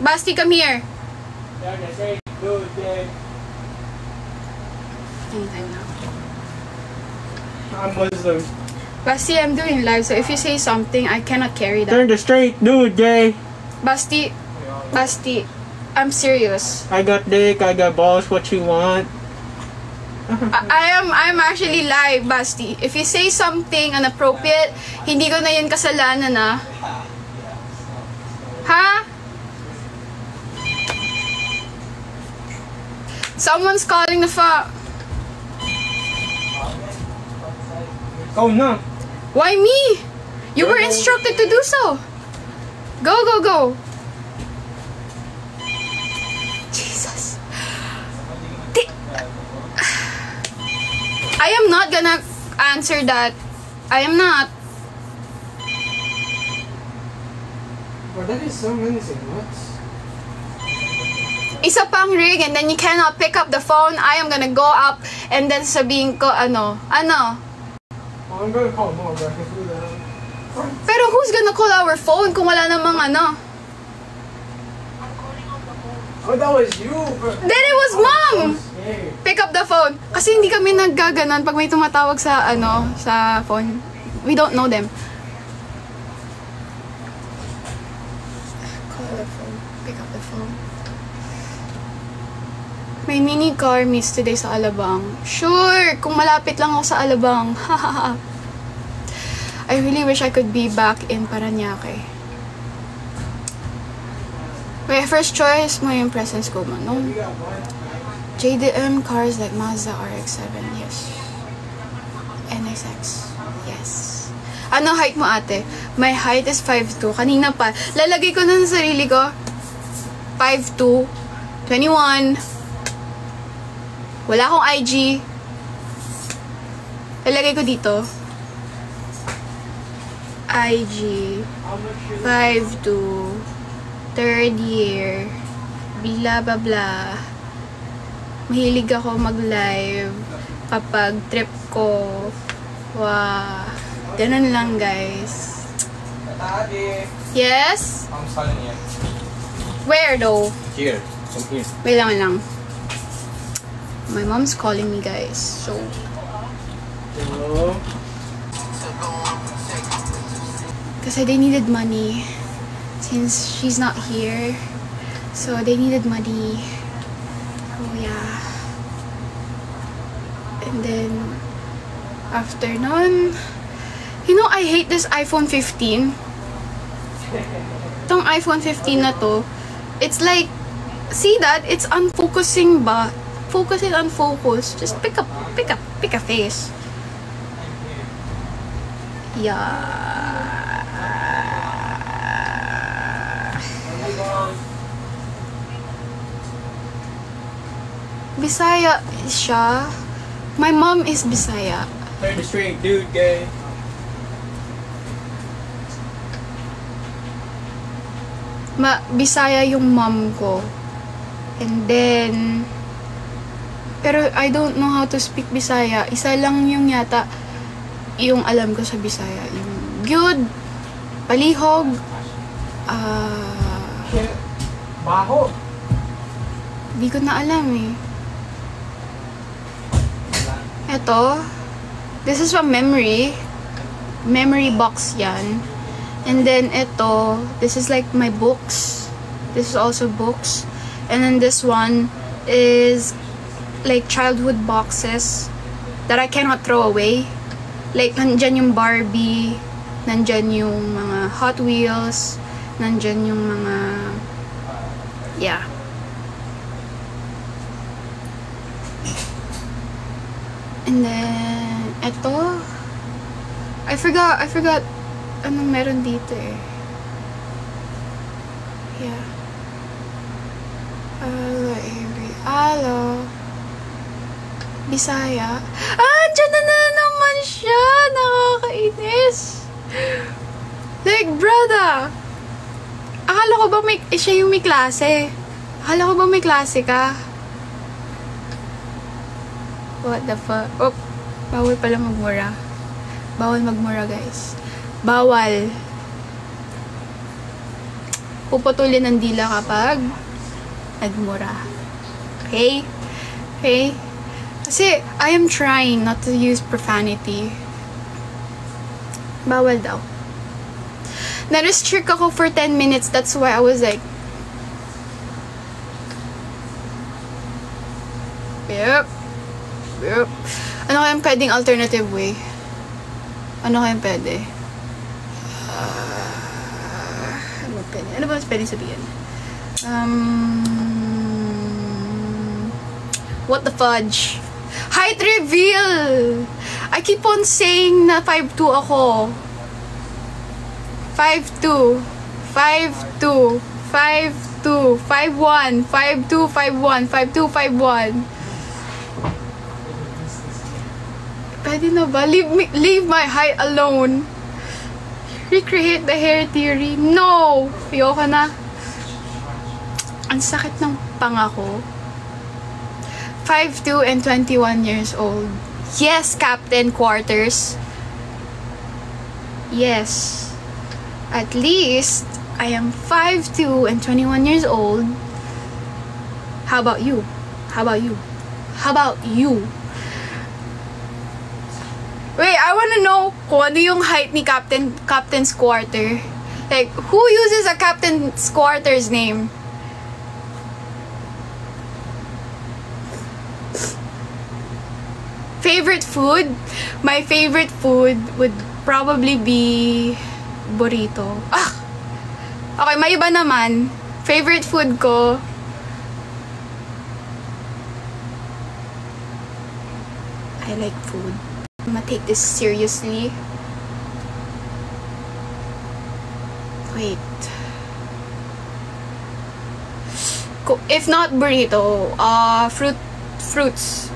Basti, come here. I'm Muslim. Basti, I'm doing live, so if you say something, I cannot carry that. Turn the straight dude, Jay. Basti, I'm serious. I got dick, I got balls, what you want? I'm actually live, Basti. If you say something inappropriate, hindi ko na yun kasalanan, ah. Ha? Someone's calling the phone. Oh no. Why me? You were instructed to do so. Go, go, go. Jesus. I am not gonna answer that. I am not. But that is so menacing. What? Isa pang ring and then you cannot pick up the phone. I am gonna go up and then sabihin ko ano. I'm gonna call mom, bro. Pero who's gonna call our phone kung wala namang ano? Oh, that was you, bro. Then it was mom! Pick up the phone. Kasi hindi kami naggaganon pag may tumatawag sa ano, sa phone. We don't know them. Call the phone. Pick up the phone. May mini car meets today sa Alabang. Sure! Kung malapit lang ako sa Alabang. Hahaha. I really wish I could be back in Paranaque. Wait, first choice mo yung presence ko mo, no? JDM cars like Mazda RX-7, yes. NSX, yes. Ano height mo, ate? My height is 5'2". Kanina pa. Lalagay ko na sa sarili ko. 5'2", 21. Wala akong IG. Lalagay ko dito. IG. 5'2". Third year. Bla bla bla. Mahilig ako mag-live kapag trip ko. Wow. Ganun lang, guys. Yes? I'm calling you. Where though? Here. From here. Wait lang. My mom's calling me, guys. So. Hello? Kasi they needed money. Since she's not here. So they needed money. Oh yeah. And then after nun, you know, I hate this iPhone 15. Itong iPhone 15 na to, it's like, see that? It's unfocusing ba? Focus and unfocus. Just pick a face. Yeah. Bisaya siya. My mom is Bisaya. Turn the straight dude, gay. Bisaya yung mom ko. And then, pero I don't know how to speak Bisaya. Isa lang yung yata yung alam ko sa Bisaya. Yung gyud, palihog, Baho. di ko na alam eh. Ito, this is from memory box yan. And then ito, this is like my books. This is also books. And then this one is like childhood boxes that I cannot throw away. Like, nandyan yung Barbie, nandyan yung mga Hot Wheels, nandyan yung mga, yeah. And then, eto, I forgot anong meron dito eh. Yeah. Alo. Bisaya. Andyan na naman siya! Nakakainis! Like, brother! Akala ko ba siya yung may klase? Akala ko ba may klase ka? What the fuck? Oh, bawal pala magmura. Bawal magmura, guys. Bawal. puputulin ng dila kapag nagmura. Okay? Okay? Kasi, I am trying not to use profanity. Bawal daw. Na-restrict ako for 10 minutes. That's why I was like, Yep. Ano kayang pwedeng alternative way? Ano kayang pwede? Ano ba pwedeng sabihin? What the fudge? Height reveal! I keep on saying na 5'2 ako. 5'2. 5'2. 5'2. 5'1. 5'2. 5'1. 5'2. 5'1. Pwede na ba? Leave my height alone. Recreate the hair theory. No! Ayoko na. Ang sakit ng pangako. 5'2 and 21 years old. Yes, Captain Quarters. Yes. At least, I am 5'2 and 21 years old. How about you? How about you? How about you? Wait, I wanna know kung ano yung height ni Captain's Quarter. Like, who uses a Captain's Quarter's name? Favorite food? My favorite food would probably be burrito. Ah! Okay, may iba naman. Favorite food ko, I like food. I'm gonna take this seriously. Wait. If not burrito, fruits.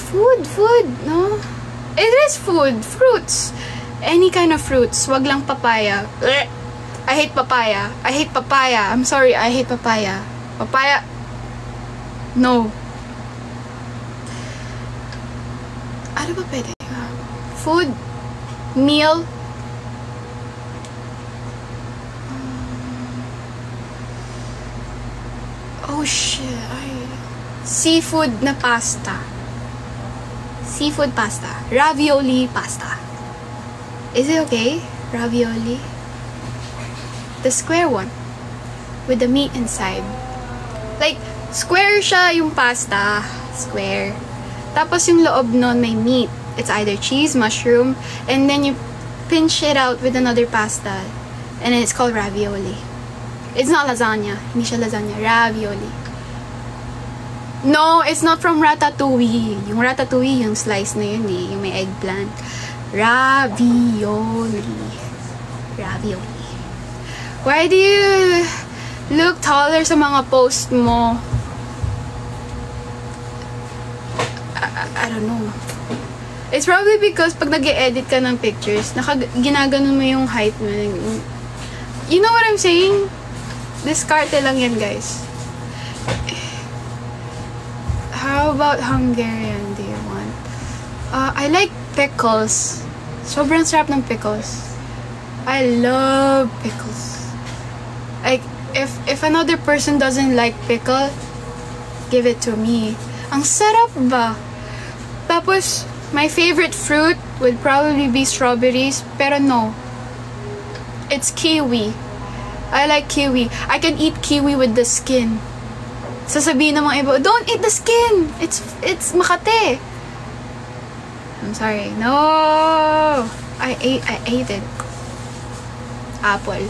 Food, no? It is food. Fruits. Any kind of fruits. Wag lang papaya. I hate papaya. I hate papaya. I'm sorry, I hate papaya. Papaya. No. Ano ba pwede? Food. Meal. Oh shit. Seafood na pasta. Seafood pasta. Ravioli pasta. Is it okay? Ravioli? The square one. With the meat inside. Like, square siya yung pasta. Square. Tapos yung loob nun may meat. It's either cheese, mushroom, and then you pinch it out with another pasta. And then it's called ravioli. It's not lasagna. Hindi siya lasagna. Ravioli. No, it's not from Ratatouille. Yung Ratatouille, yung slice na yun eh. Yung may eggplant. Ravioli. Ravioli. Why do you look taller sa mga post mo? I don't know. It's probably because pag nag-edit ka ng pictures, ginaganon mo yung height mo. You know what I'm saying? Diskarte lang yan, guys. How about Hungarian do you want? I like pickles. Sobrang sarap ng pickles. I love pickles. Like, if another person doesn't like pickle, give it to me. Ang sarap ba? Tapos, my favorite fruit would probably be strawberries, pero no. It's kiwi. I like kiwi. I can eat kiwi with the skin. Sasabihin ng mga iba, don't eat the skin! It's makate! I'm sorry. No! I ate it. Apple.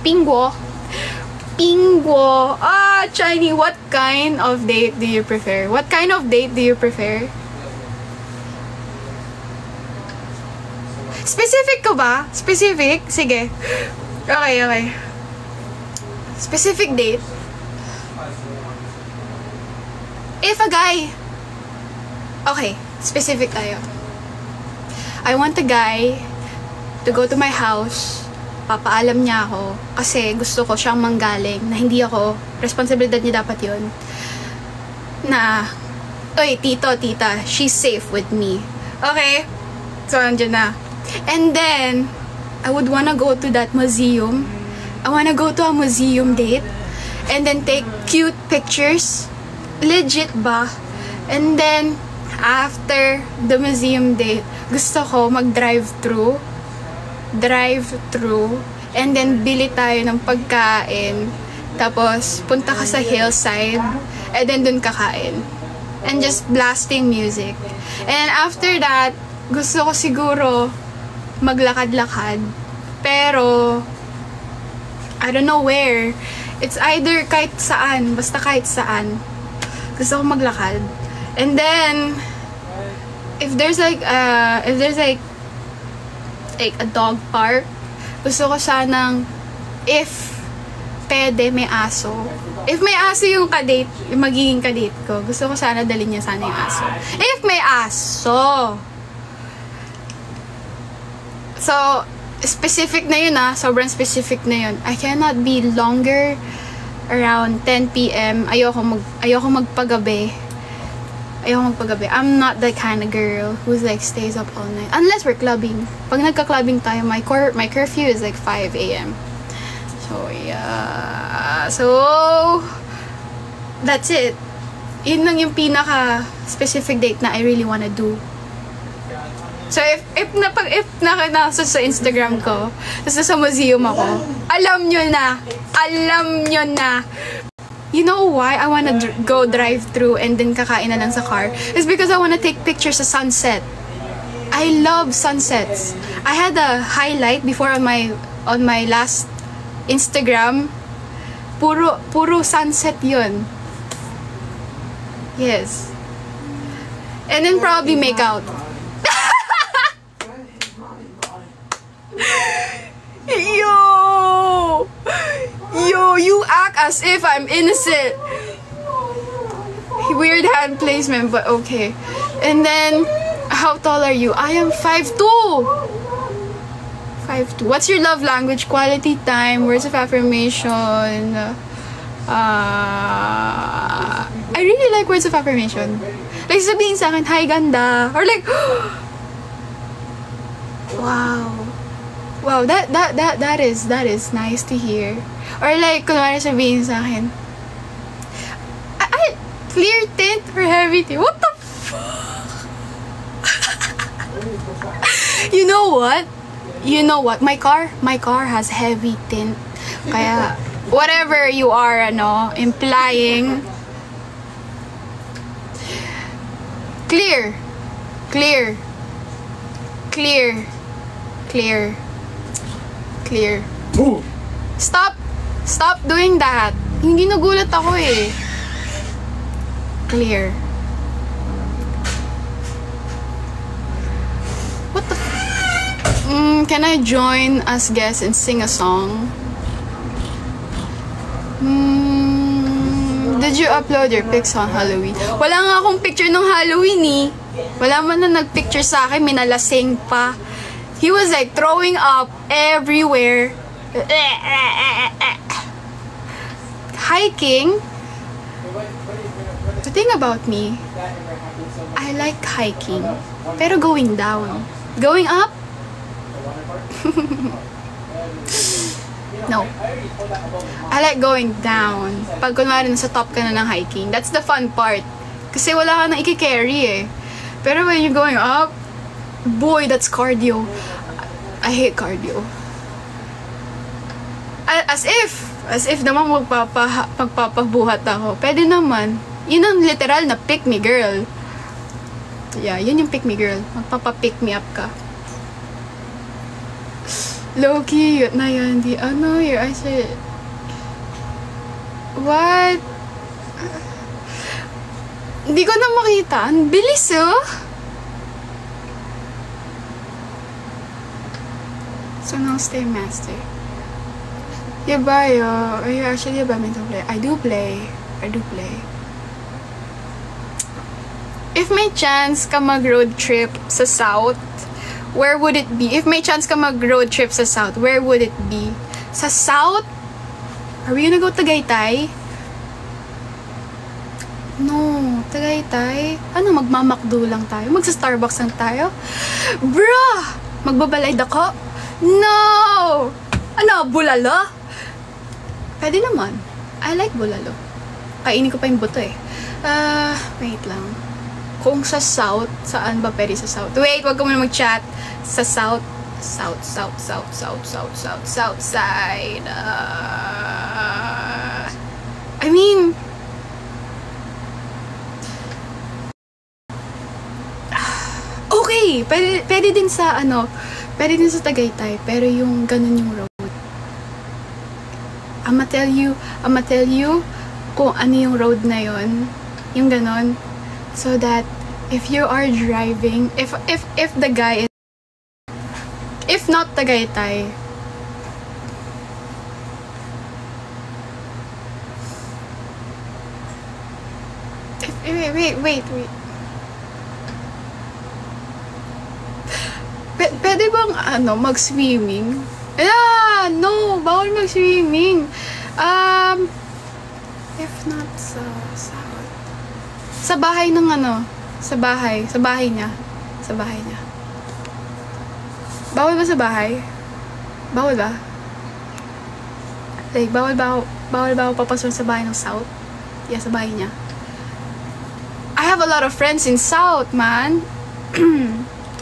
Pingwo. Pingwo. Ah, Chinese. What kind of date do you prefer? What kind of date do you prefer? Specific ko ba? Specific? Sige. Okay. Specific date. If a guy... Okay, specific tayo. I want a guy to go to my house. Papaalam niya ako. Kasi gusto ko siyang manggaling. Na hindi ako. Responsibilidad niya dapat yun. Na... Oy, tito, tita. She's safe with me. Okay? So, andyan na. And then, I would wanna go to that museum I wanna go to a museum date and then take cute pictures. Legit ba? And then, after the museum date, gusto ko mag-drive-thru. And then, bili tayo ng pagkain. Tapos, punta ka sa hillside. And then, dun kakain. And just blasting music. And after that, gusto ko siguro maglakad-lakad. Pero, I don't know where. It's either kahit saan. Basta kahit saan. Gusto ko maglakad. And then, if there's like a dog park, gusto ko sanang, if pwede, may aso. If may aso yung kadate, yung magiging kadate ko, gusto ko sana dalhin niya sana yung aso. If may aso! So, specific na yun sobrang specific na yun. I cannot be longer around 10 p.m. Ayoko magpagabi. I'm not that kind of girl who's like stays up all night. Unless we're clubbing. Pag nagka-clubbing tayo, my curfew is like 5 a.m. So, yeah. So, that's it. Yun lang yung pinaka-specific date na I really wanna do. So, if nasa sa Instagram ko, tapos sa museum ako, alam nyo na. You know why I wanna go drive-thru and then kakain na lang sa car? It's because I wanna take pictures sa sunset. I love sunsets. I had a highlight before on my last Instagram. Puro sunset yun. Yes. And then probably make out. Yo, you act as if I'm innocent. Weird hand placement, but okay. And then, how tall are you? I am 5'2". 5'2". What's your love language? Quality time, words of affirmation. I really like words of affirmation. Like, sabihin sa akin, hi, ganda. Or like, wow, that is nice to hear. Or like, kunwari sabihin sa akin, clear tint or heavy tint? What the fuck? You know what? My car has heavy tint. Kaya, whatever you are, implying, clear. Ooh. Stop doing that. Hindi nagulat ako eh. Clear. What the can I join as guest and sing a song? Did you upload your pics on Halloween? Wala nga akong picture ng Halloween eh. Wala man na nagpicture sa akin, minalasing pa. He was like throwing up everywhere. Hiking. The thing about me, I like hiking. Pero going down. Going up? No. I like going down. Pag kunwari nasa top ka na ng hiking, that's the fun part. Kasi wala ka na i-carry eh. Pero when you're going up, boy, that's cardio. I hate cardio. As if naman magpapabuhat ako. Pwede naman. Yun ang literal na pick me girl. Yeah, yun yung pick me girl. Magpapa-pick me up ka. Low-key, yun na yun. Your eyes are... What? Hindi ko na makita. Ang bilis, oh! So now, stay master. Diba, are you actually a badminton player? I do play. If may chance ka mag-road trip sa South, where would it be? If may chance ka mag-road trip sa South, where would it be? Sa South? Are we gonna go Tagaytay? No, Tagaytay? Ano, magmamakdo lang tayo? Magsa-Starbucks lang tayo? Bruh! Magbabalay ako? No! Ano, bulalo? Pwede naman. I like bulalo. Kainin ko pa yung buto eh. Wait lang. Kung sa south, saan ba pwede sa south? Wait, wag ka muna mag-chat. Sa south side. I mean, okay, pwede din sa pwede din sa Tagaytay, pero yung ganun yung road. I'ma tell you kung ano yung road na yon, yung ganun, so that if you are driving, if the guy is, if not Tagaytay, wait. Pwede bang mag-swimming? No, bawal mag-swimming. If not sa south. Sa bahay ng sa bahay niya. Bawal ba sa bahay? Bawal ba? Like, bawal ba ako papasok sa bahay ng south? Yeah, sa bahay niya. I have a lot of friends in south, man.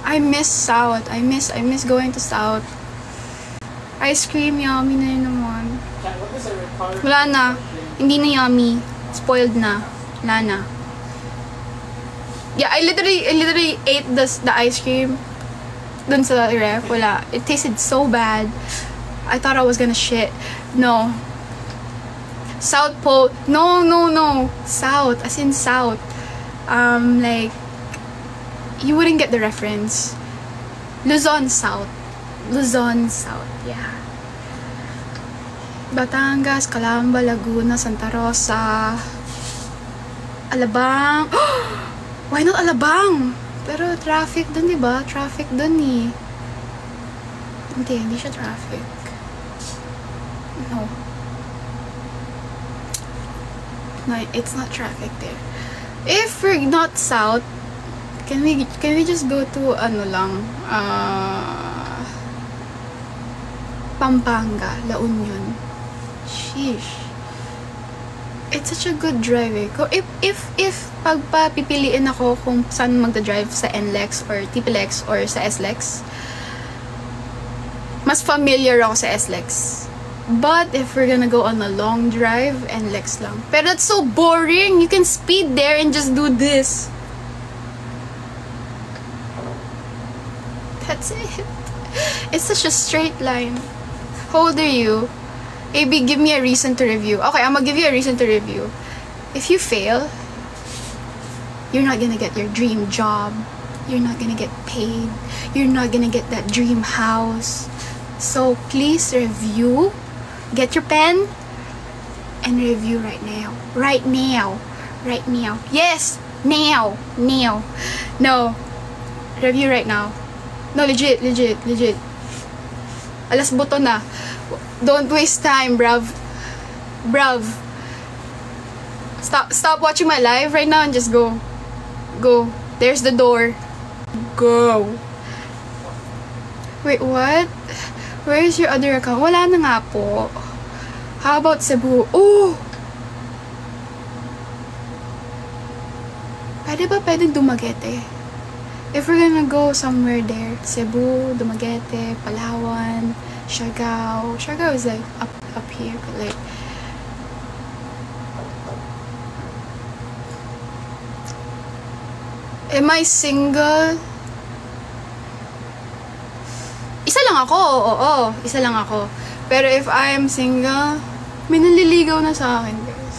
I miss south. I miss going to south. Ice cream, yummy na yun naman. Wala na. Hindi na yummy. Spoiled na. Wala na. Yeah, I literally ate the ice cream dun sa ref. Wala. It tasted so bad. I thought I was gonna shit. No. South Pole. No. South. As in south. Like, you wouldn't get the reference. Luzon South. Yeah. Batangas, Calamba, Laguna, Santa Rosa, Alabang. Why not Alabang? Pero traffic dun, diba? Traffic dun eh. Hindi siya traffic. No, it's not traffic there. If we're not south, can we just go to Pampanga, La Union. Sheesh. It's such a good drive eh. If pagpapipiliin ako kung saan magda-drive, sa NLEX or TPLEX or sa SLEX, mas familiar ako sa SLEX. But if we're gonna go on a long drive, NLEX lang. Pero that's so boring. You can speed there and just do this. That's it. It's such a straight line. How old are you? AB, give me a reason to review. Okay, I'm gonna give you a reason to review. If you fail, you're not gonna get your dream job. You're not gonna get paid. You're not gonna get that dream house. So please review. Get your pen and review right now. Right now. Yes! Now. No. Review right now. No, legit. Alas buto na. Don't waste time, bruv. Stop watching my live right now and just go. There's the door. Go. Wait, what? Where is your other account? Wala na nga po. How about Cebu? Oh! Pwedeng Dumaguete? If we're gonna go somewhere there, Cebu, Dumaguete, Palawan, Siargao. Siargao is like up here, but like, am I single? Isa lang ako, oo. Isa lang ako. Pero if I am single, may naliligaw na sa akin, guys.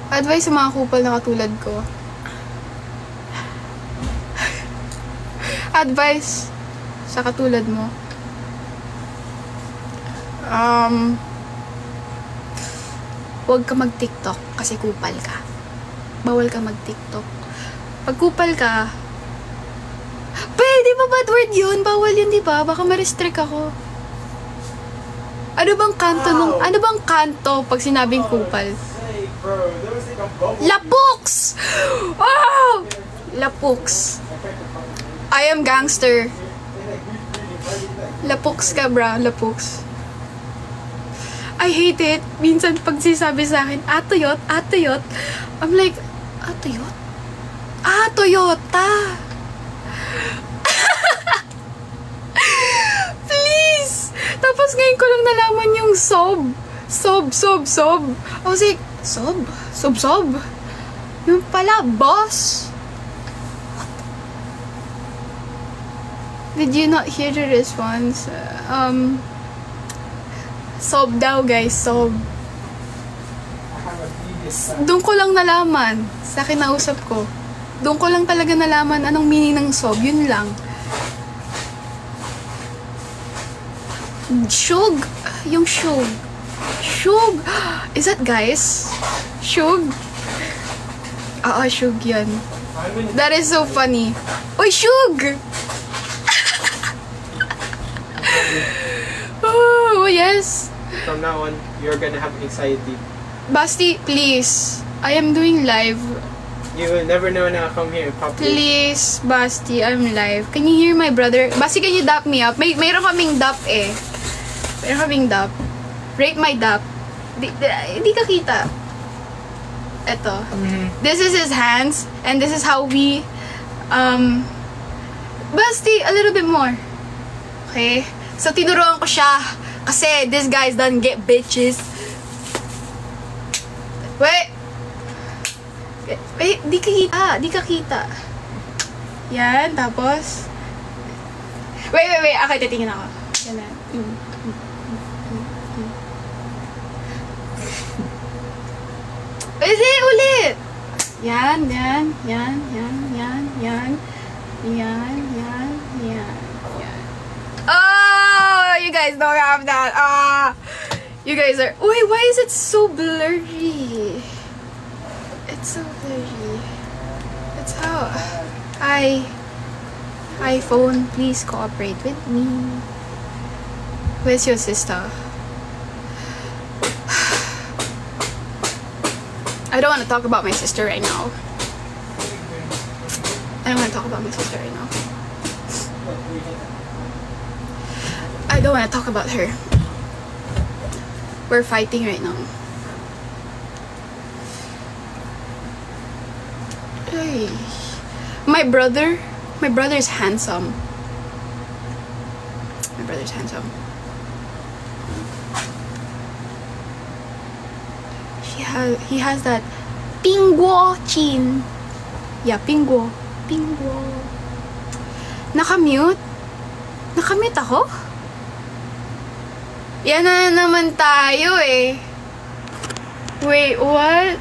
Advice sa mga kupal na katulad ko. Advice sa katulad mo. Huwag ka mag-TikTok kasi kupal ka. Bawal ka mag-TikTok. Pag kupal ka, pwede ba bad word yun? Bawal yun, di ba? Baka ma-restrict ako. Ano bang kanto pag sinabing kupal? Lapuks! Wow! Lapuks. I am gangster. Lapuks ka, bra. Lapuks. I hate it. Minsan pag sinasabi sa akin, Toyota, Toyota. I'm like, Toyota? Toyota. Please. Tapos ngayon ko lang nalaman yung sob. Sob. I was like, sob? Sob? Yung pala, boss. Did you not hear the response? Sob daw, guys. Sob. Doon ko lang nalaman. Sa kinausap ko. Doon ko lang talaga nalaman anong meaning ng sob. Yun lang. Shug. Yung shug. Shug. Is that guys? Shug? Shug yan. That is so funny. Oy, shug! Oh, yes. From now on, you're gonna have anxiety. Basti, please. I am doing live. You will never know na come here in public. Please, Basti, I'm live. Can you hear my brother? Basti, can you dap me up? Mayroon kaming dap eh. Mayroon kaming dap. Rate my dap. Hindi ka kita. Ito. This is his hands. And this is how we... Basti, a little bit more. Okay? So, tinuruan ko siya. Kasi, this guy's done get bitches. Wait, di ka kita. Yan, tapos... Wait. Okay, titingin ako. Yan. Ulit! Yan. Oh, you guys don't have that. You guys are... Wait, why is it so blurry? It's so blurry. It's how... iPhone, please cooperate with me. Where's your sister? I don't want to talk about my sister right now. I don't want to talk about my sister right now. I don't want to talk about her. We're fighting right now. Hey. My brother is handsome. My brother's handsome. He has that pingguo chin. Yeah, pingguo. Nakamute? Nakamute ako? Yan na naman tayo eh. Wait, what?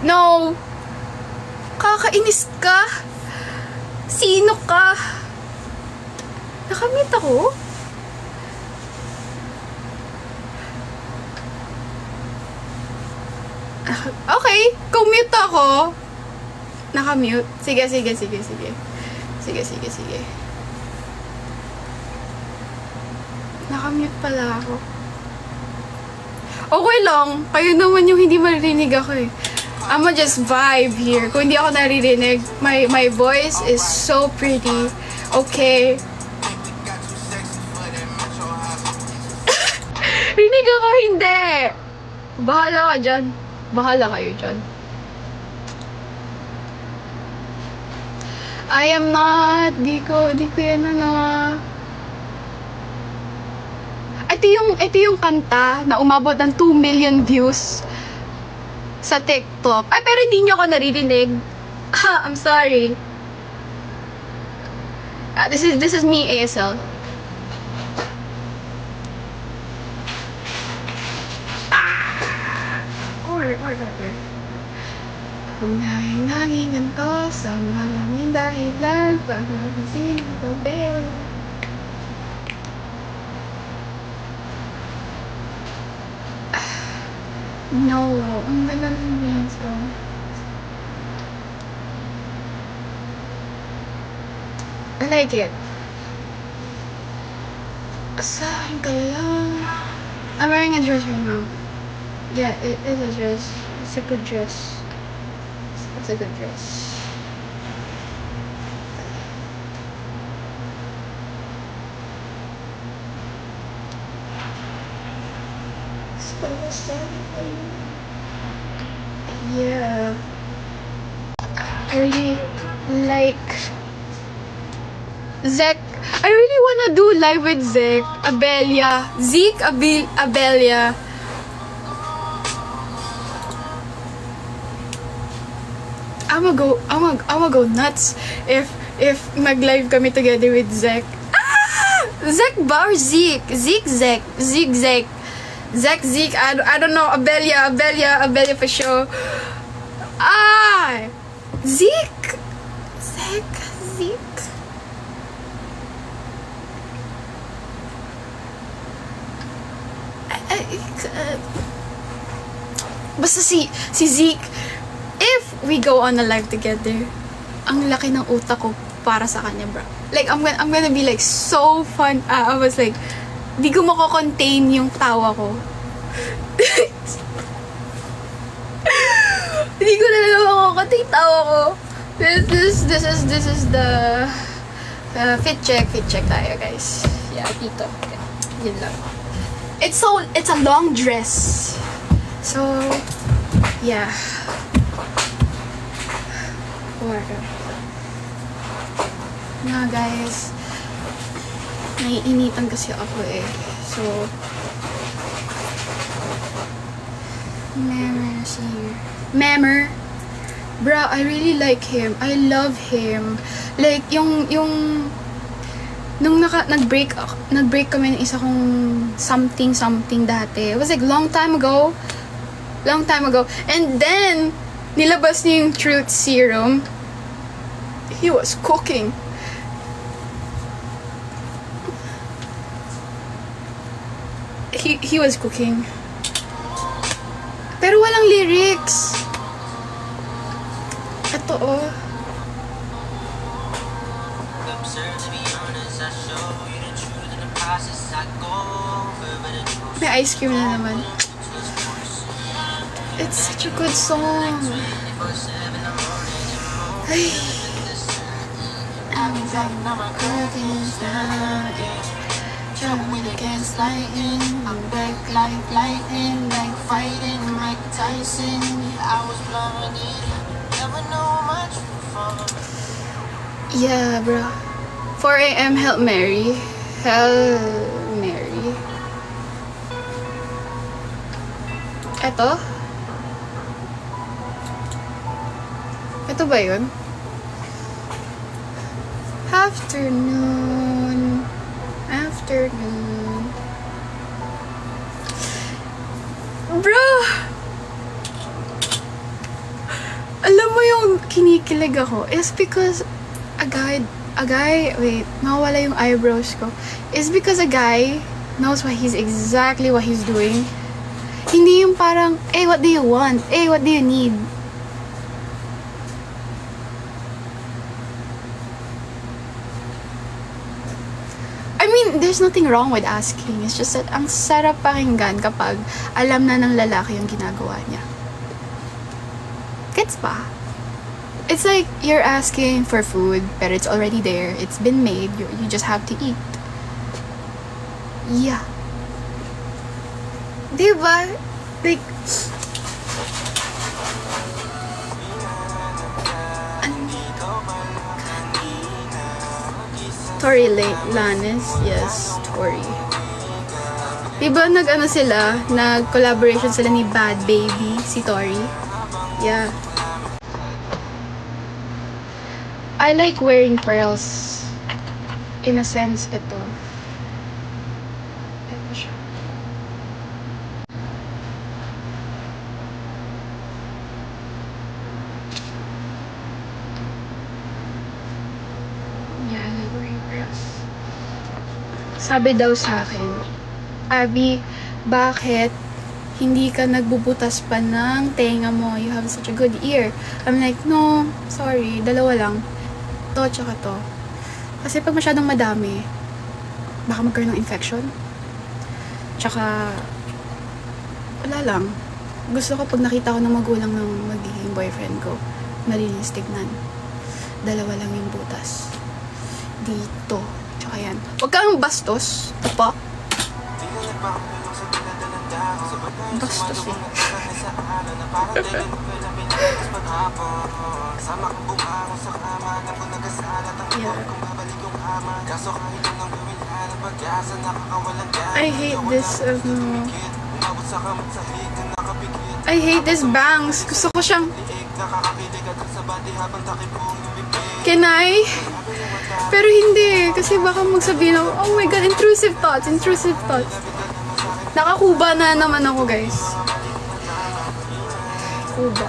No. Kakainis ka? Sino ka? Nakamute ako? Okay, kung mute ako. Nakamute. Sige. Nakamute pala ako. Okay lang. Kayo naman yung hindi maririnig ako eh. I'ma just vibe here. Kung hindi ako naririnig, my voice is so pretty. Okay. Rinig ako, hindi. Bahala ka dyan. Bahala kayo dyan. I am not. Di ko yan Ito yung kanta na umabot ng 2 million views sa TikTok. Ay, pero hindi nyo ako naririnig. I'm sorry. This is me, ASL. Or. Kung naging ganito sa maraming dahilan, pag-abisin ito, babe. No, ang ganda ng beans ko. I like it. Asahin ka lang. I'm wearing a dress right now. Yeah, it is a dress. It's a good dress. It's a good dress. Yeah. I really like Zek. I really wanna do live with Zek, Abelia, Zeke, Abelia. I'ma go nuts if mag-live kami together with Zek. Zek ba or Zeke? Zeke. I don't know. Abelia for sure. Zeke. Basta si Zeke, if we go on a live together, ang laki ng utak ko para sa kanya, bro. Like, I'm gonna be like so fun. I was like, di ko mako-contain yung tawa ko. Di ko na lang mako-contain tawa ko. This is the fit check tayo, guys. Yeah, dito. Okay. Yun lang. It's a long dress. So, yeah. Nga, guys. Naiinitan kasi ako eh. So, Memmer. Bro, I really like him. I love him. Like, yung nung nag-break kami ng isa kong something dati. It was like long time ago. And then, nilabas niya yung Truth Serum. He was cooking. He was cooking. Pero walang lyrics. Ito, oh. May ice cream na naman. It's such a good song. Ay. I'm jumping against lightning. I'm back like lightning, like fighting Mike Tyson. I was blinded, never know much before. Yeah, bro. 4 a.m. Hail Mary. Ito ba yun? Afternoon. Bro! Alam mo yung kinikilig ako is because a guy, wait, nawala yung eyebrows ko. Is because a guy knows exactly what he's doing. Hindi yung parang, hey, what do you want? Hey, what do you need? I mean, there's nothing wrong with asking. It's just that ang sarap pakinggan kapag alam na ng lalaki yung ginagawa niya. Gets ba? It's like you're asking for food, but it's already there. It's been made. You just have to eat. Yeah. Diba? Like, Tory Lanez. Yes, Tory. Diba nag-collaboration sila ni Bad Baby, si Tory? Yeah. I like wearing pearls. In a sense, ito. Ito siya. Yeah, I like wearing pearls. Sabi daw sa akin, Abby, bakit hindi ka nagbubutas pa ng tenga mo? You have such a good ear. I'm like, no, sorry, dalawa lang. To, tsaka to. Kasi pag masyadong madami, baka magkaroon ng infection. Tsaka, wala lang. Gusto ko pag nakita ko ng magulang ng magiging boyfriend ko, nalinis tignan. Dalawa lang yung butas. Dito. Tsaka yan. Huwag kang bastos. Ito pa. Bastos eh. Yeah. I hate this, I hate this bangs. Gusto ko siyang... Can I? Pero hindi. Kasi baka magsabihin ako, oh my god, intrusive thoughts, intrusive thoughts. Nakakuba na naman ako, guys. Kuba.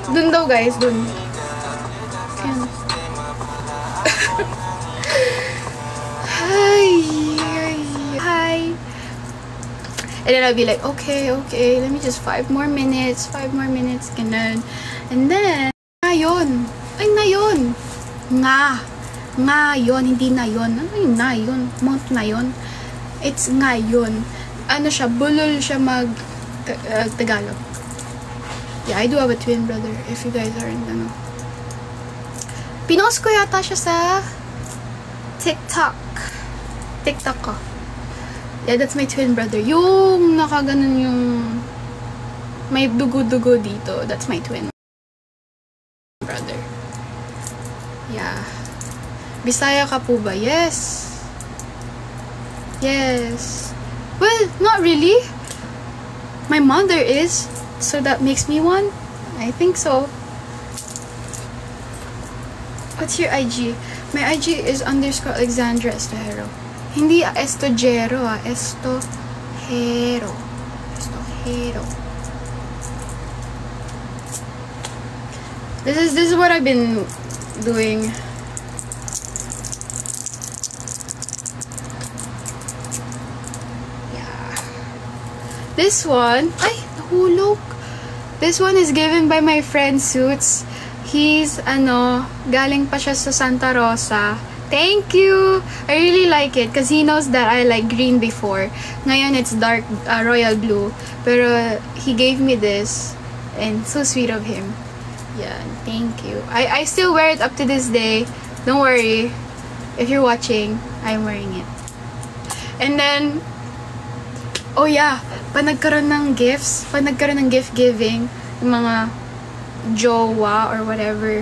Dun daw, guys. Dun. Ayan. Hi. And then I'll be like, okay, let me just 5 more minutes, ganun. And then, ngayon. Ay, ngayon. Ngayon, hindi na yun. Ano yung ngayon? Month na yun. It's ngayon. Ano siya, bulol siya Tagalog. Yeah, I do have a twin brother, if you guys aren't, Pinost ko yata siya sa TikTok ko. Yeah, that's my twin brother. Yung nakaganon yung may dugo-dugo dito. That's my twin brother. Yeah. Bisaya ka po ba? Yes. Yes. Well, not really. My mother is. So that makes me one? I think so. What's your IG? My IG is _Alexandra Estojero. Hindi Estojero, Estojero. This is what I've been doing. Yeah. This one, ay, nahulog. This one is given by my friend Suits. He's, galing pa siya sa Santa Rosa. Thank you! I really like it because he knows that I like green before. Ngayon, it's dark royal blue. Pero he gave me this and so sweet of him. Yeah, thank you. I still wear it up to this day. Don't worry. If you're watching, I'm wearing it. And then, oh yeah, pag nagkaroon ng gifts, pag nagkaroon ng gift giving, yung mga jowa or whatever.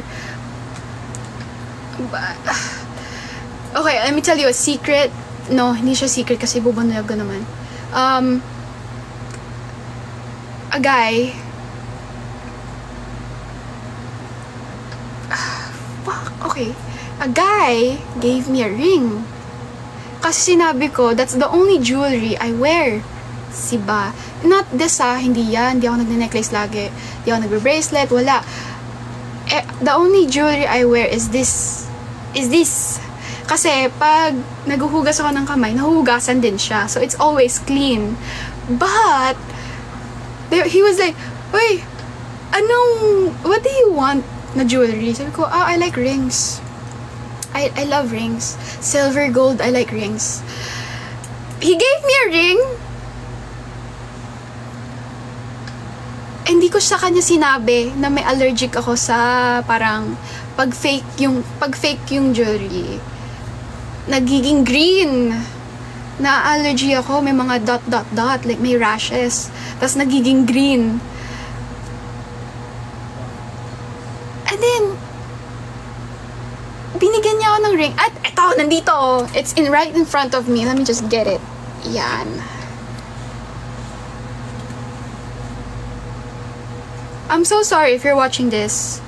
Okay, let me tell you a secret. No, hindi siya secret kasi bubunod ko naman. A guy. Okay. A guy gave me a ring. Kasi sinabi ko, that's the only jewelry I wear. Siba. Not this hindi yan. Hindi ako nagne-necklace lagi. Hindi ako nagbe-bracelet. Wala. The only jewelry I wear is this. Kasi pag naguhugas ako ng kamay, nahuhugasan din siya. So it's always clean. But he was like, "Uy, what do you want na jewelry?" Sabi ko, I like rings. I love rings. Silver, gold, I like rings. He gave me a ring. Hindi ko sa kanya sinabi na may allergic ako sa parang pag fake yung jewelry. Nagiging green. Na-allergy ako, may mga dot, like may rashes. Tapos nagiging green. And then, binigyan niya ako ng ring. At eto, nandito. It's right in front of me. Let me just get it. Yan. I'm so sorry if you're watching this.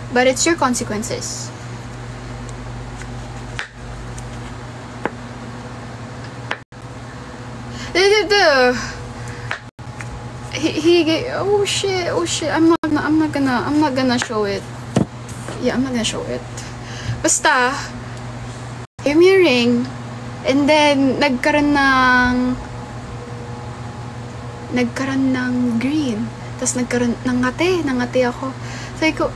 But it's your consequences. Oh shit. I'm not gonna show it. Yeah, I'm not gonna show it. Basta, give me a ring, and then nagkaroon ng green. Tapos nagkaroon ng ngati ako. Sabi ko,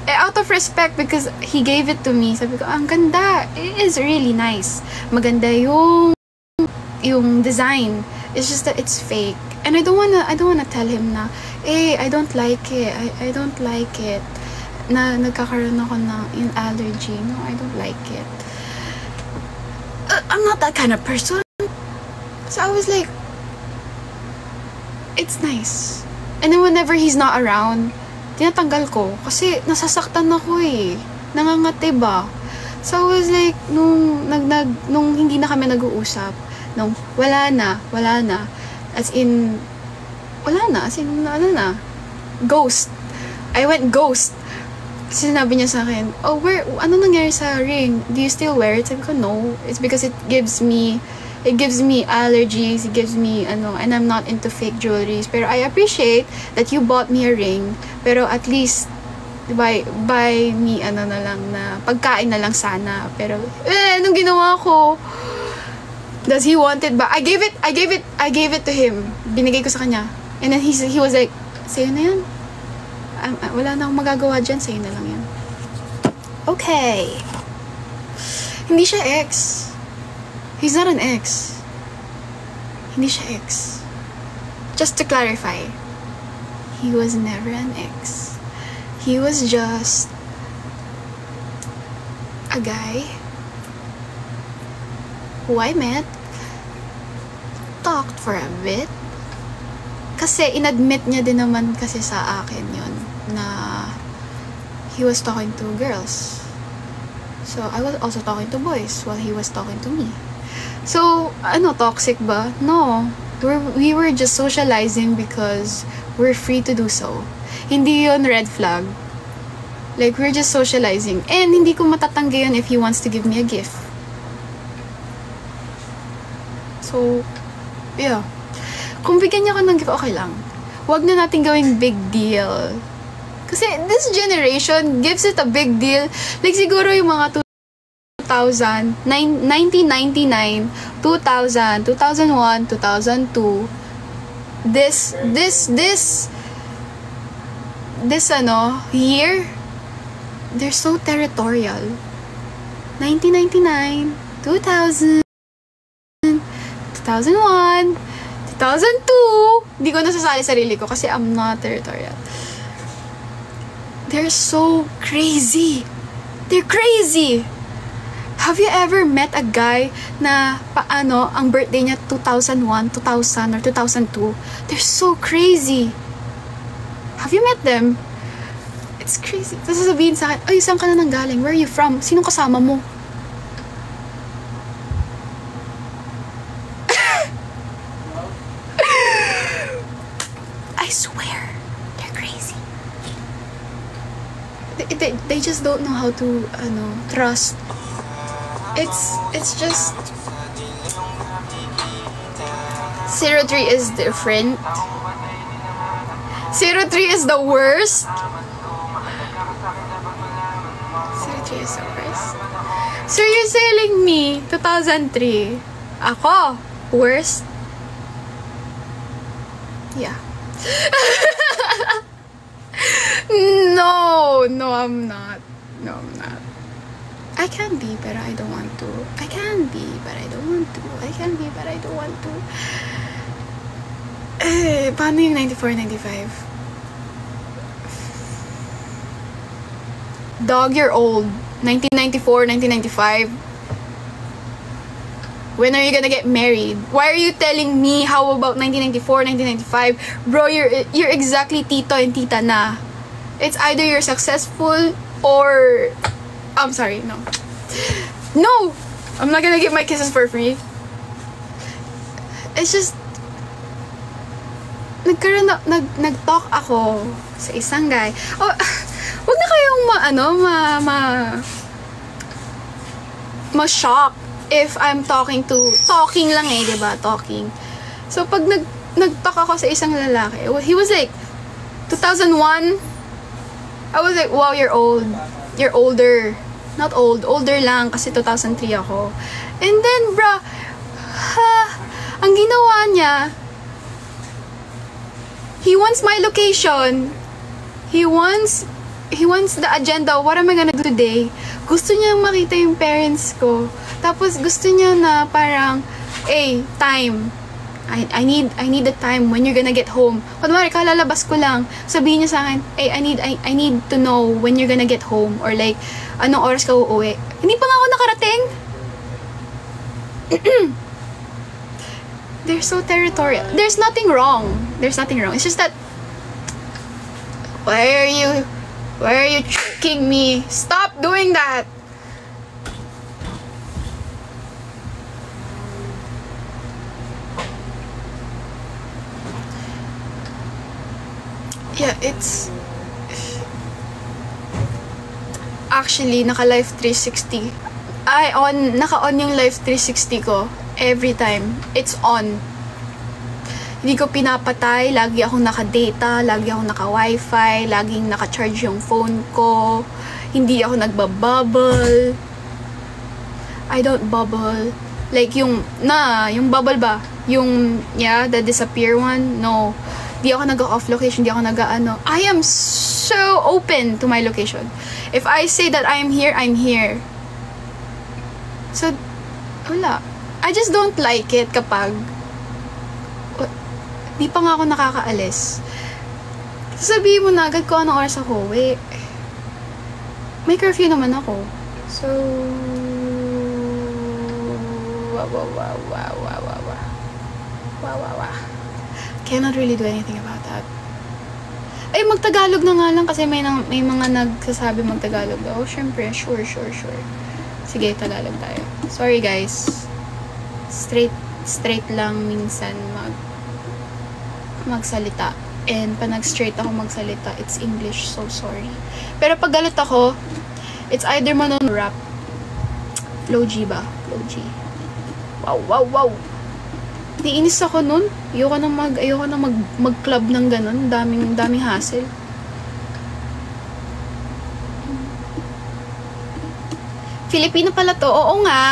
out of respect because he gave it to me. Sabi ko, ang ganda. It is really nice. Maganda yung design. It's just that it's fake. And I don't wanna tell him na, I don't like it. I don't like it. Na nagkakaroon ako ng yung allergy. No, I don't like it. I'm not that kind of person. So I was like, it's nice. And then whenever he's not around, tinatanggal ko. Kasi nasasaktan ako eh. Nangangati ba? So I was like, nung hindi na kami nag-uusap, nung wala na, as in, ano na, ghost. I went ghost. Kasi sinabi niya sa akin, oh, ano nangyari sa ring? Do you still wear it? Sabi ko, no. It's because it gives me allergies, it gives me, and I'm not into fake jewelries. Pero I appreciate that you bought me a ring, pero at least, buy me, na lang, na pagkain na lang sana. Pero, anong ginawa ko? Does he want it ba? I gave it to him. Binigay ko sa kanya. And then he was like, sa'yo na yan. Wala na akong magagawa dyan, sa'yo na lang yan. Okay. Hindi siya ex. He's not an ex. Hindi siya ex. Just to clarify, he was never an ex. He was just a guy who I met, talked for a bit, kasi inadmit niya din naman kasi sa akin yun, na he was talking to girls. So, I was also talking to boys while he was talking to me. So, toxic ba? No. We were just socializing because we're free to do so. Hindi yun red flag. Like, we're just socializing. And hindi ko matatanggi yun if he wants to give me a gift. So, yeah. Kung bigyan niya ako ng gift, okay lang. Huwag na natin gawing big deal. Kasi this generation gives it a big deal. Like, siguro yung mga 2000, 1999, 2000, 2001, 2002, this year, they're so territorial. 1999, 2000, 2001, 2002, hindi ko nasasali sarili ko kasi I'm not territorial. They're so crazy. They're crazy. Have you ever met a guy na ang birthday niya 2001, 2000, or 2002? They're so crazy. Have you met them? It's crazy. Tapos sasabihin sa akin, ay, saan ka na nanggaling? Where are you from? Sinong kasama mo? I swear, they're crazy. They just don't know how to, trust. It's just 03 is different. 03 is the worst. 03 is the worst. So you're selling me 2003. Ako, worst? Yeah. No, I'm not. No, I'm not. I can be, but I don't want to. I can be, but I don't want to. I can be, but I don't want to. Paano yung 94, 95? Dog, you're old. 1994, 1995. When are you gonna get married? Why are you telling me how about 1994, 1995? Bro, you're exactly tito and tita na. It's either you're successful or... I'm sorry, no. No! I'm not gonna give my kisses for free. It's just... Nag-talk ako sa isang guy. Oh, wag na kayong ma-shock if I'm talking lang diba? Talking. So, pag nag-talk ako sa isang lalaki, he was like, 2001, I was like, wow, you're old. You're older. Not old. Older lang kasi 2003 ako. And then, bro, ang ginawa niya, he wants my location. He wants the agenda. What am I gonna do today? Gusto niya makita yung parents ko. Tapos gusto niya na parang, time. I need the time when you're gonna get home. Kunwari, kalalabas ko lang. Sabihin niya sa akin, I need to know when you're gonna get home. Or like, anong oras ka uuwi. Hindi pa nga ako nakarating. They're so territorial. There's nothing wrong. There's nothing wrong. It's just that, why are you choking me? Stop doing that. Yeah, it's actually naka-live 360. Naka-on yung live 360 ko every time. It's on. Hindi ko pinapatay, lagi akong naka-data, lagi akong naka-wifi, laging naka-charge yung phone ko. Hindi ako nagbabubble. I don't bubble. Like yung bubble ba? Yung, the disappear one? No. Di ako nag-off location, di ako nag-ano. I am so open to my location. If I say that I'm here, I'm here. So, wala. I just don't like it kapag di pa nga ako nakakaalis. Sabihin mo na agad ko anong oras ako uwi. May curfew naman ako. So, cannot really do anything about that. Ay, magtagalog na nga lang kasi may mga nagsasabi magtagalog daw. Oh, syempre, sure. Sige, Tagalog tayo. Sorry guys. Straight lang minsan magsalita. And pag nag-straight ako magsalita, it's English, so sorry. Pero pag galit ako, it's either manon-rap. Flow G ba? Flow G. Wow. Naiinis ako nun. Ayoko na mag-club ng ganun. Daming hassle. Filipino pala to. Oo nga.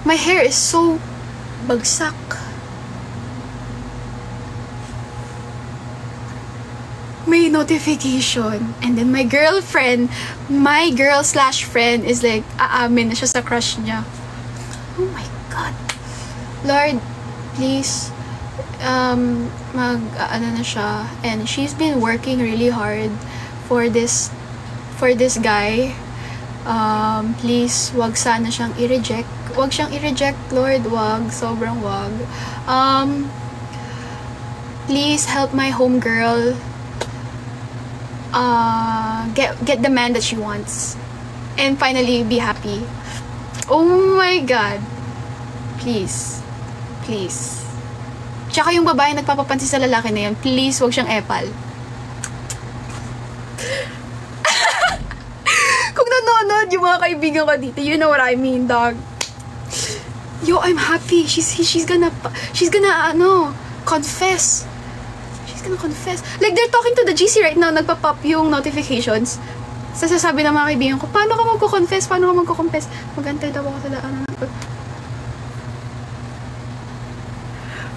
My hair is so bagsak. May notification. And then my girl/friend is like, aamin na siya sa crush niya. Oh my God. Lord, please, ano na siya. And she's been working really hard for this guy. Please, wag sana siyang i-reject. Wag siyang i-reject, Lord. Wag. Sobrang wag. Please help my homegirl get the man that she wants. And finally, be happy. Oh my God. Please. Tsaka yung babae nagpapapansin sa lalaki na yan, please, wag siyang epal. Kung nanonood yung mga kaibigan ko dito, you know what I mean, dog. Yo, I'm happy. She's gonna confess. She's gonna confess. Like, they're talking to the GC right now, nagpa-pop yung notifications. Sasasabi ng mga kaibigan ko, paano ka magko-confess? Magantay daw ako sa daan.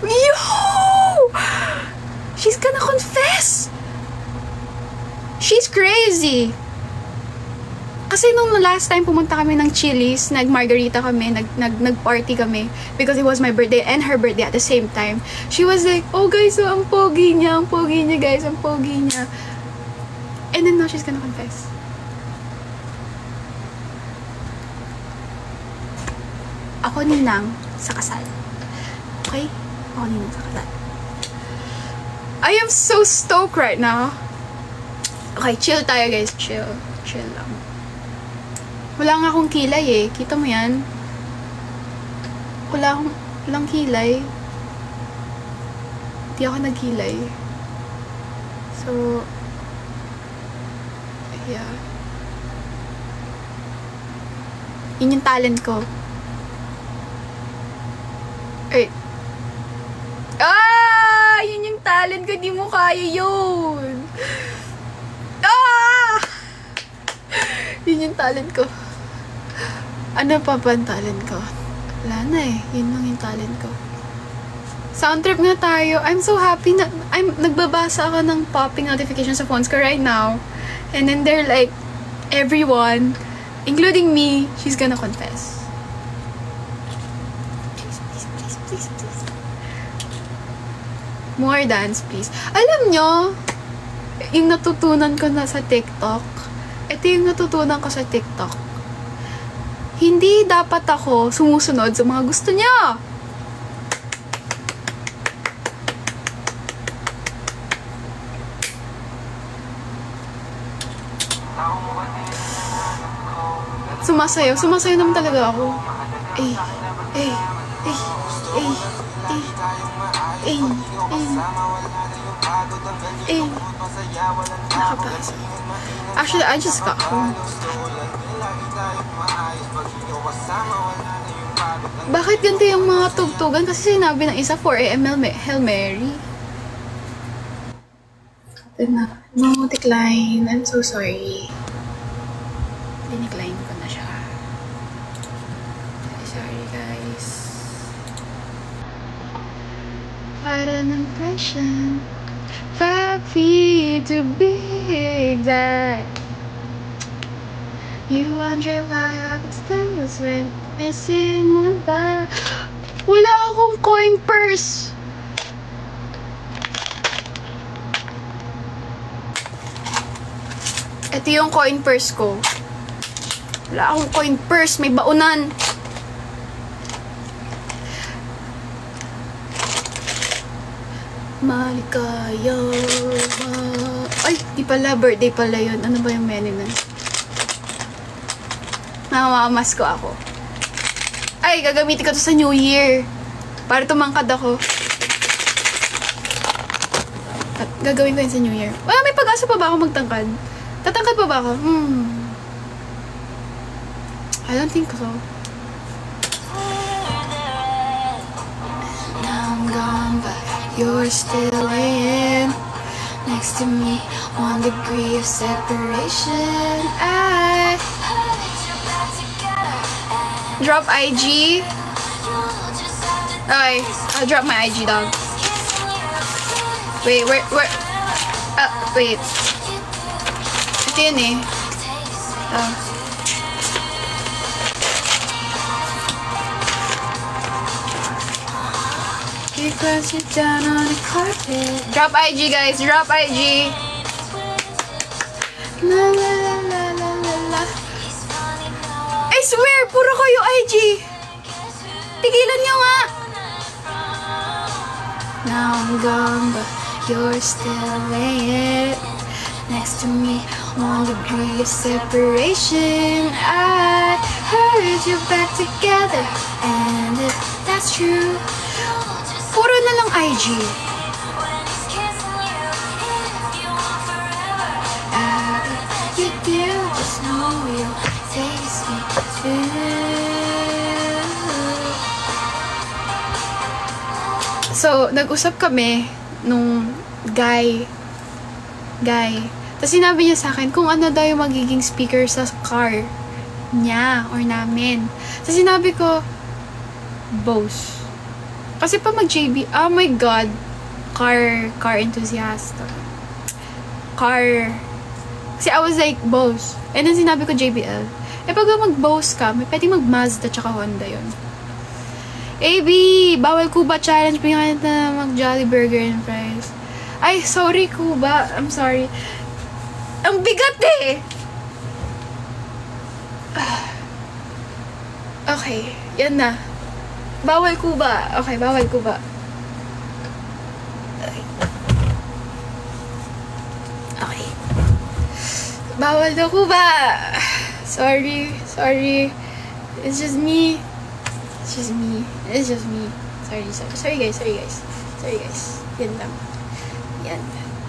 Yo! She's gonna confess! She's crazy! Kasi nung last time pumunta kami ng Chili's, nag-margarita kami, nag-party kami, because it was my birthday and her birthday at the same time. She was like, oh guys, so ang pogi niya guys, ang pogi niya. And then now she's gonna confess. Ako ninang sa kasal. Okay? Ako ninang sa kasal. I am so stoked right now. Okay, chill tayo guys, chill lang. Wala nga akong kilay eh. Kita mo yan? Walang kilay. Hindi ako nagkilay. So, yeah. Yun yung talent ko. Ay. Yun yung talent ko. Di mo kaya yun. Yun yung talent ko. Ano pa ba ang talent ko? Wala na eh. Yun lang yung talent ko. Sound trip nga tayo. I'm so happy na nagbabasa ako ng popping notifications sa phones ko right now. And then they're like, everyone, including me, she's gonna confess. Please. More dance, please. Alam nyo, yung natutunan ko na sa TikTok, Ito yung natutunan ko sa TikTok. Hindi dapat ako sumusunod sa mga gusto niya. Sumasayaw naman talaga ako. Eh, eh, eh, eh, eh, eh, eh, eh. Nakapasa. Actually, I just got home. Bakit ganito yung mga tugtugan? Kasi sinabi ng isa 4 AM Hail Mary. No, decline. I'm so sorry. Dinecline ko na siya. Sorry, guys. What an impression. 5 feet to be exact. You wonder why I was when missing one back. Wala akong coin purse. Ito yung coin purse ko. Wala akong coin purse. May baunan. Maligaya. Ay, di pala. Birthday pala yun. Ano ba yung menu nun? Namamamas ko ako. Ay, gagamitin ko to sa New Year. Para tumangkad ako. At gagawin ko yun sa New Year. Wala, may pag-asa pa ba ako magtangkad? Tatangkad pa ba ako? I don't think so. Now I'm gone, but you're still in. Next to me, 1 degree of separation. I drop IG. Okay, I'll drop my IG, dog. Wait, where? Wait. Ito yun eh. Because you're down on the carpet. Drop IG, guys. Drop IG. La la la la la la la. I swear, puro kayo IG. Tigilan nyo nga. Now I'm gone, but you're still laying next to me. 1 degree of separation. I heard you back together, and if that's true, puro na lang IG. You do, just know you'll taste me too. So, nag-usap kami nung guy. Tapos sinabi niya sa akin kung ano daw yung magiging speaker sa car niya or namin. Tapos sinabi ko, Bose. Kasi pa mag-JB, oh my God, car enthusiast. Kasi I was like, Bose. And then sinabi ko JBL. Eh pag mag-Bose ka, may pwedeng mag-Mazda tsaka Honda yun. AB, bawal Kuba challenge. Pinakalit na mag-Jolly Burger and Fries. Ay, sorry Kuba. I'm sorry. Ang bigat eh! Okay, yan na. Bawal Kuba. Okay, bawal Kuba. Okay. Bawal na Kuba. Sorry. It's just me. Sorry guys. Yan lang. Yan.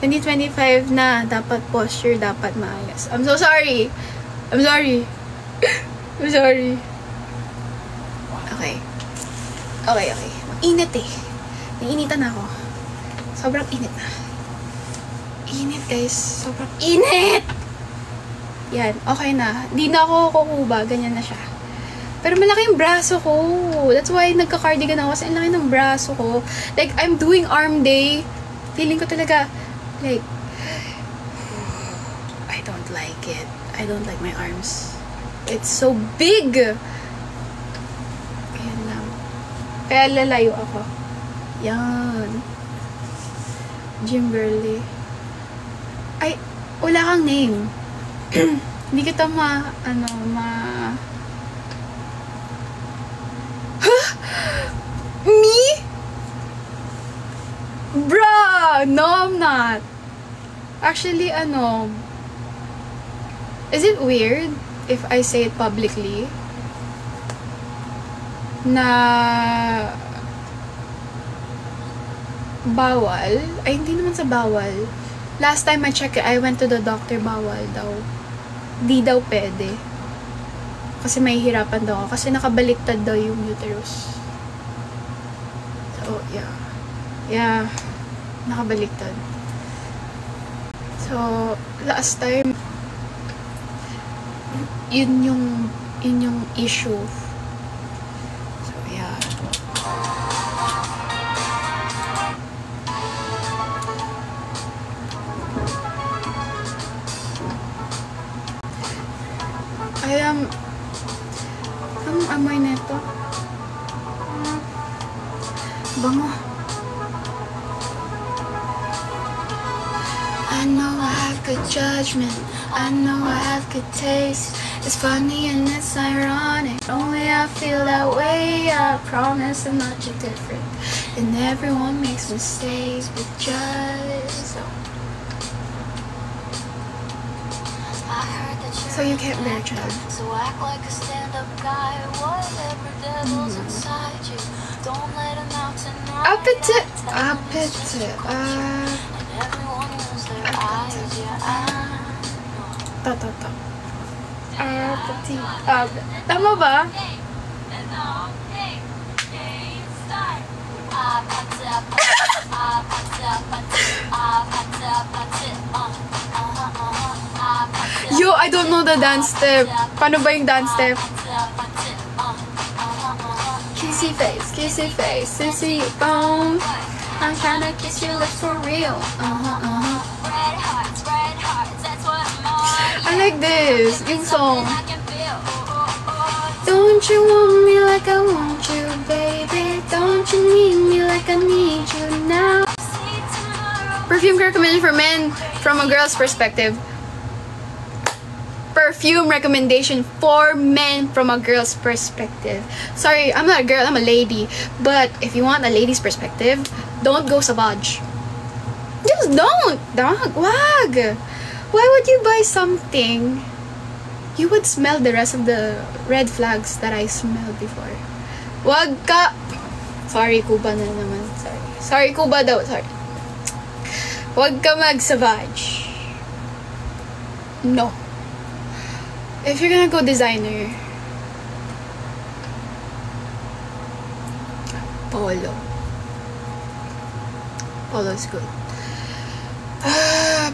2025 na. Dapat posture, dapat maayos. I'm so sorry. I'm sorry. Okay. Init eh. Nainitan ako. Sobrang init na. Init guys. Sobrang init! Yan. Okay na. Di na ako kukuba. Ganyan na siya. Pero malaki yung braso ko. That's why nagka-cardigan ako. Kasi ang laki ng braso ko. Like, I'm doing arm day. Feeling ko talaga, like, I don't like it. I don't like my arms. It's so big! Ayan lang. Kaya lalayo ako. Yan. Gym girly. Ay, wala kang name. Hindi kita Me? Bruh! No, I'm not. Actually, is it weird if I say it publicly? Na bawal? Ay, hindi naman sa bawal. Last time I checked it, I went to the doctor, bawal daw. Di daw pwede. Kasi may hirapan daw ako. Kasi nakabaliktad daw yung uterus. So, yeah. Yeah. Nakabaliktad. So, last time, yun yung issue. So, yeah. Ang amoy nito. Bango. I know I have good judgment. I know I have good taste. It's funny and it's ironic. Only I feel that way. I promise I'm not too different. And everyone makes mistakes, but just so you can't bear child. So act like a stand-up guy. Whatever devil's inside you, don't let him out tonight. Appetite. Tama ba? Yo, I don't know the dance step. Paano ba yung dance step? Kissy face, sissy bone. I'm trying to kiss your lips for real. I like this. Yung song. Don't you want me like I want you, baby? Don't you need me like I need you now? Perfume recommendation for men from a girl's perspective. Perfume recommendation for men from a girl's perspective. Sorry, I'm not a girl, I'm a lady. But if you want a lady's perspective, don't go Savage. Just don't! Dog, wag! Why would you buy something? You would smell the rest of the red flags that I smelled before. Wag ka! Sorry, Kuba na naman. Sorry, Kuba daw. Sorry. Wag ka mag-Savage. No. If you're gonna go designer, Polo. Polo's good.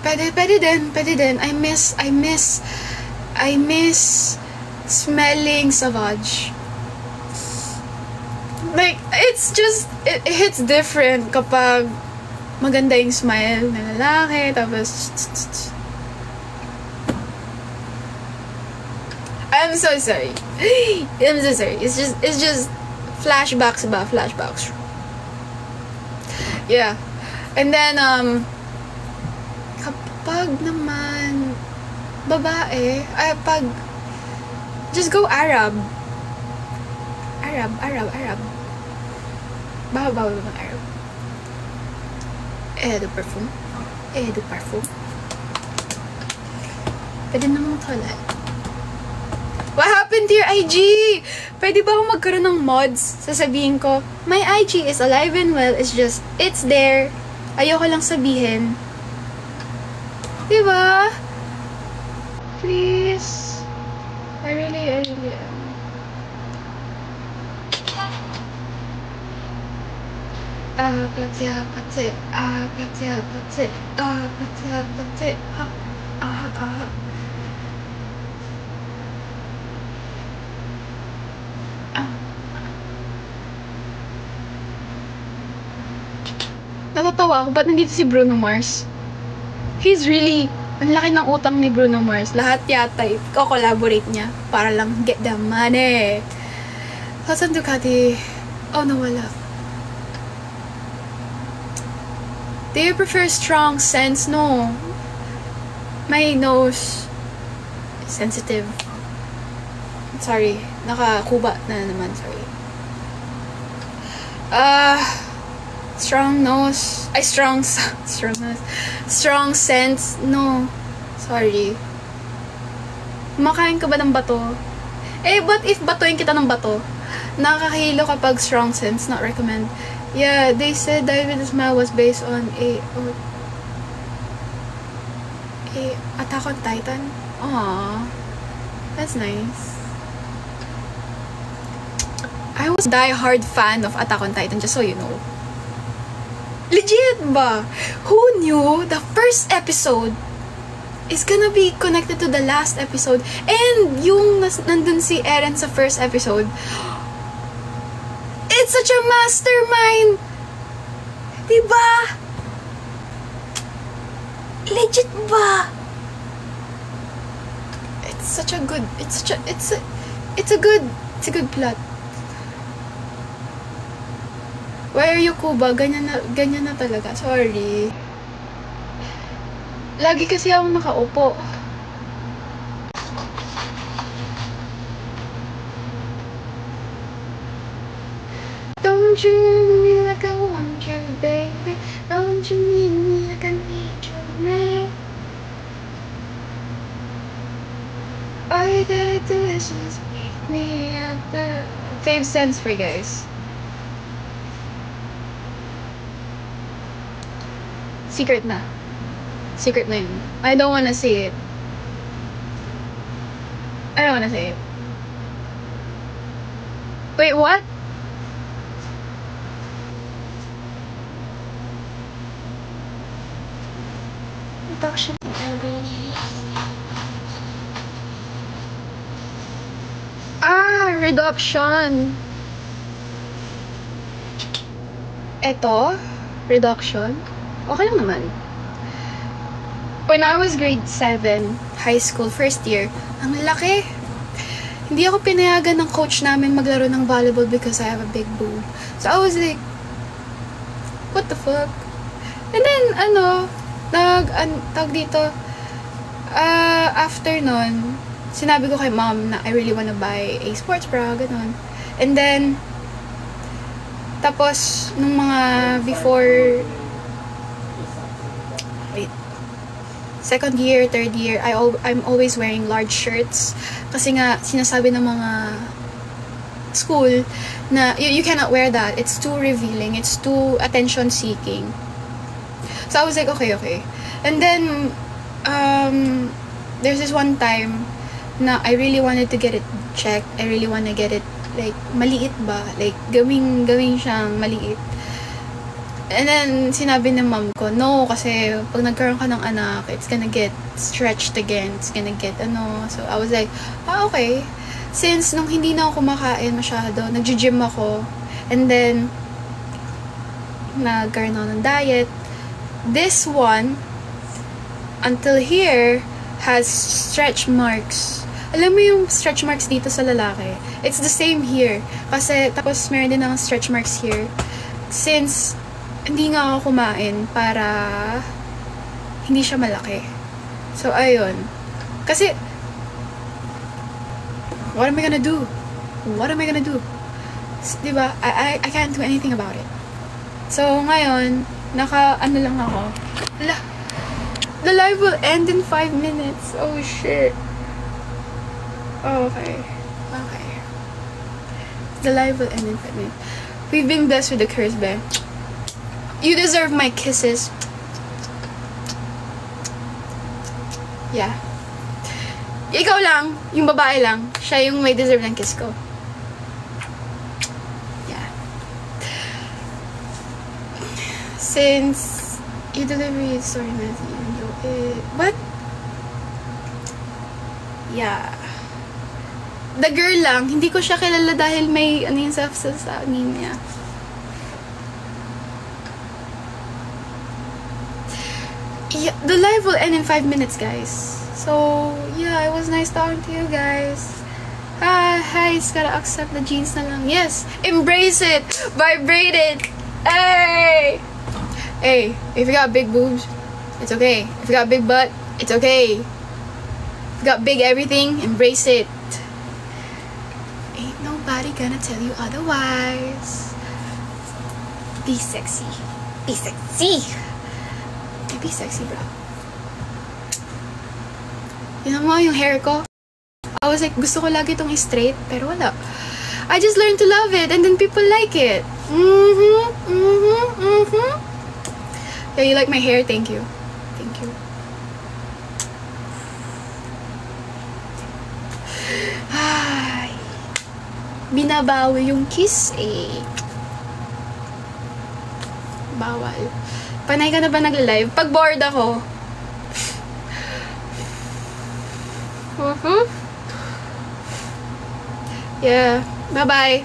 Pwede din. I miss smelling Savage. Like, it's just, it hits different kapag maganda yung smile ng lalaki, tapos I'm so sorry. It's just flashbacks about flashbacks. Yeah. And then, kapag naman babae, just go Arab. Arab. Bahaw ng Arab. Du parfum. Pwede namang lahat. What happened to your IG? Pwede ba akong magkaroon ng mods? Sasabihin ko, my IG is alive and well. It's just, it's there. Ayoko lang sabihin. Diba? Please. I really am. Natatawa ako, ba't nandito si Bruno Mars? He's really, ang laki ng utang ni Bruno Mars. Lahat yata, i-collaborate niya para lang get the money. Hasan Ducati, nawala. Do you prefer strong scents? No. My nose sensitive. Sorry, nakakuba na naman, sorry. Strong nose. Ay, strong nose. Strong sense. No. Sorry. Kumakain ka ba ng bato? Eh, what if batuin kita ng bato? Nakakahilo kapag strong sense. Not recommend. Yeah, they said Dive with a Smile was based on a Attack on Titan. Aww. That's nice. I was a die-hard fan of Attack on Titan, just so you know. Legit ba? Who knew the first episode is gonna be connected to the last episode? And yung nandun si Eren sa first episode, it's such a mastermind! Diba? Legit ba? It's a good plot. Why are you, Kuba? Ganyan na talaga. Sorry. Lagi kasi akong nakaupo. Don't you need me like I want you, baby? Don't you need me like I need you now? All you gotta do is just meet me at the... Fave sense for you guys. Secret na. Secret na yun. I don't wanna say it. I don't wanna say it. Wait, what? Reduction reduction. Eto, reduction. Okay lang naman. When I was grade 7, high school, first year, ang laki. Hindi ako pinayagan ng coach namin maglaro ng volleyball because I have a big boob. So I was like, what the fuck? And then, tawag dito, after nun, sinabi ko kay mom na I really wanna buy a sports bra, ganun. And then, tapos, nung mga before, second year, third year, I'm always wearing large shirts. Kasi nga, sinasabi ng mga school na you cannot wear that. It's too revealing. It's too attention-seeking. So I was like, okay. And then, there's this one time na I really wanted to get it checked. I really want to get it, like, maliit ba? Like, gawing siyang maliit. And then, sinabi ng mom ko, no, kasi pag nagkaroon ka ng anak, it's gonna get stretched again. It's gonna get, So, I was like, okay. Since nung hindi na ako kumakain masyado, nag-gym ako. And then, nagkaroon ako ng diet. This one, until here, has stretch marks. Alam mo yung stretch marks dito sa lalaki? It's the same here. Kasi, tapos meron din ng stretch marks here. Since, hindi nga ako kumain para hindi siya malaki. So, ayun. Kasi, what am I gonna do? What am I gonna do? Diba? I can't do anything about it. So, ngayon, ano lang ako. The live will end in 5 minutes. Oh, shit. Oh, okay. The live will end in 5 minutes. We've been blessed with the curse, babe. You deserve my kisses. Yeah. Ikaw lang, yung babae lang, siya yung may deserve ng kiss ko. Yeah. Since you delivery is sorry, Matthew. What? Yeah. The girl lang, hindi ko siya kilala dahil may yung sa amin niya. Yeah, the live will end in 5 minutes, guys. So, yeah, it was nice talking to you guys. Hi, just gotta accept the jeans na lang. Yes, embrace it, vibrate it. Hey, if you got big boobs, it's okay. If you got big butt, it's okay. got big everything, embrace it. Ain't nobody gonna tell you otherwise. Be sexy. Be sexy. Be sexy, bro. Yun mo yung hair ko. I was like, gusto ko lagi itong straight, pero wala. I just learned to love it, and then people like it. Yeah, you like my hair? Thank you. Thank you. Ay. Binabawi yung kiss eh. Bawal. Panay ka na ba nagla-live? Pag bored ako. Yeah. Bye-bye.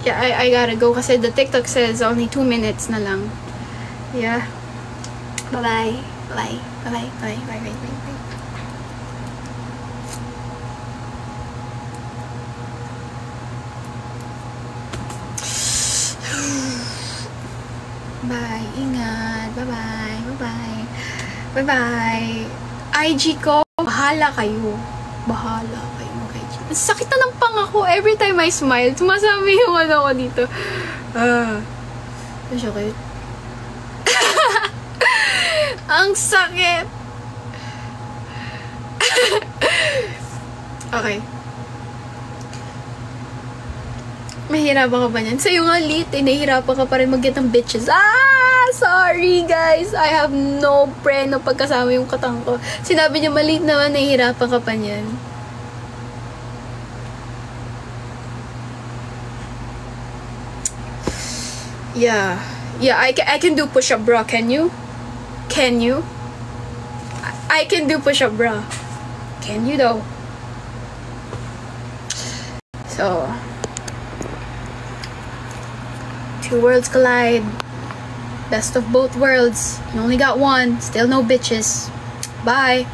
Yeah, I gotta go kasi the TikTok says only 2 minutes na lang. Yeah. Bye-bye. Bye. Bye-bye. Bye. Bye. Bye. Bye. Bye. Bye. Ingat. Bye-bye. Bye-bye. Bye-bye. IG ko, bahala kayo. Bahala kayo. Ang sakit na ng pang ako. Every time I smile, sumasabi yung ano ko dito. Sakit. Ang sakit. Okay. Mahirapan ka ba niyan? Sa'yo nga lit, nahihirapan ka pa rin mag-get ng bitches. Sorry guys. I have no preno pagkasama yung katang ko. Sinabi niya maliit naman, nahihirapan ka pa niyan. Yeah. Yeah, I can do push-up bra. Can you? Can you? I can do push-up bra. Can you though? So, two worlds collide. Best of both worlds. You only got one. Still no bitches. Bye.